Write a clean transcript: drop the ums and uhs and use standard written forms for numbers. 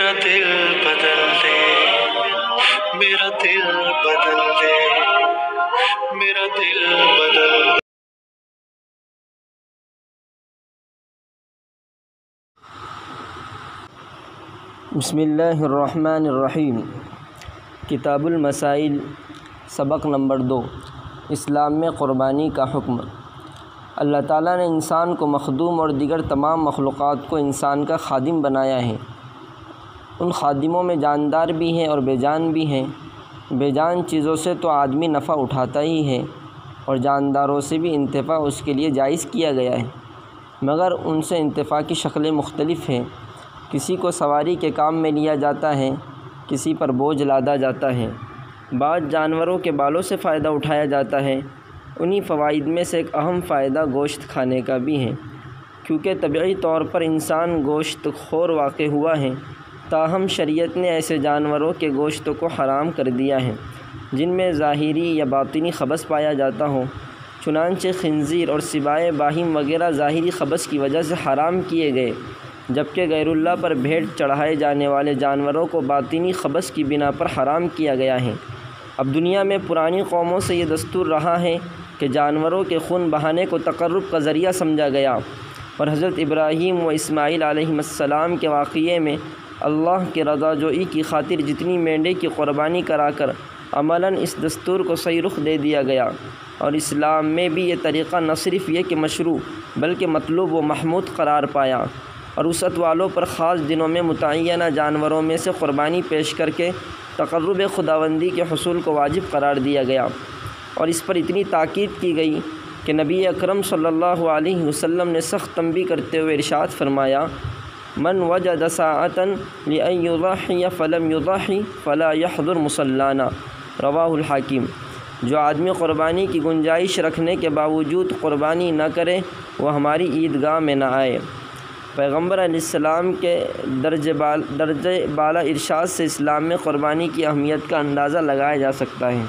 दिल बदल दे, मेरा दिल बदल दे, मेरा दिल बदल दे। बिस्मिल्लाहिर्रहमानिर्रहीम। किताबुल मसाइल सबक नंबर 2। इस्लाम में क़ुरबानी का हुक्म। अल्लाह ताला ने इंसान को मखदूम और दीगर तमाम मखलूक़ात को इंसान का खादिम बनाया है। उन खादिमों में जानदार भी हैं और बेजान भी हैं। बेजान चीज़ों से तो आदमी नफ़ा उठाता ही है और जानदारों से भी इंतफ़ा उसके लिए जायज़ किया गया है, मगर उनसे इंतफ़ा की शक्लें मुख्तलिफ़ हैं। किसी को सवारी के काम में लिया जाता है, किसी पर बोझ लादा जाता है। बाज़ जानवरों के बालों से फ़ायदा उठाया जाता है। उन्हीं फ़वाइद में से एक अहम फ़ायदा गोश्त खाने का भी है, क्योंकि तबीई तौर पर इंसान गोश्त खोर वाक़ हुआ है। ताहम शरीयत ने ऐसे जानवरों के गोश्त को हराम कर दिया है जिनमें ज़ाहिरी या बातिनी ख़बस पाया जाता हो। चुनांचे खिंज़ीर और सिबाए बाहिम वगैरह ज़ाहिरी ख़बस की वजह से हराम किए गए, जबकि गैरुल्लाह पर भेंट चढ़ाए जाने वाले जानवरों को बातिनी ख़बस की बिना पर हराम किया गया है। अब दुनिया में पुरानी कौमों से ये दस्तूर रहा है कि जानवरों के खून बहाने को तक़र्रुब का ज़रिया समझा गया, और हज़रत इब्राहीम व इस्माईल अलैहिस्सलाम के वाक़ये में अल्लाह की रज़ाजोई की खातिर जितनी मेंढे की क़ुरबानी कराकर अमलन इस दस्तूर को सही रुख दे दिया गया। और इस्लाम में भी ये तरीक़ा न सिर्फ़ ये कि मशरू बल्कि मतलूब व महमूद करार पाया, और वसअत वालों पर ख़ास दिनों में मुतय्यना जानवरों में से क़ुरबानी पेश करके तक़र्रुब खुदावंदी के हुसूल को वाजिब करार दिया गया। और इस पर इतनी ताकीद की गई कि नबी अकरम सल्लल्लाहु अलैहि वसल्लम ने सख्त तंबीह करते हुए इरशाद फरमाया, मन वजद साअतन लिअन युज़हिय फलम युज़हि फला यहज़ुर मुसल्लाना, रवाहुल हाकिम। जो आदमी क़ुरबानी की गुंजाइश रखने के बावजूद क़ुरबानी न करे वह हमारी ईदगाह में न आए। पैगम्बर अलैहिस्सलाम के दर्जे बाला इरशाद से इस्लाम में क़ुरबानी की अहमियत का अंदाज़ा लगाया जा सकता है।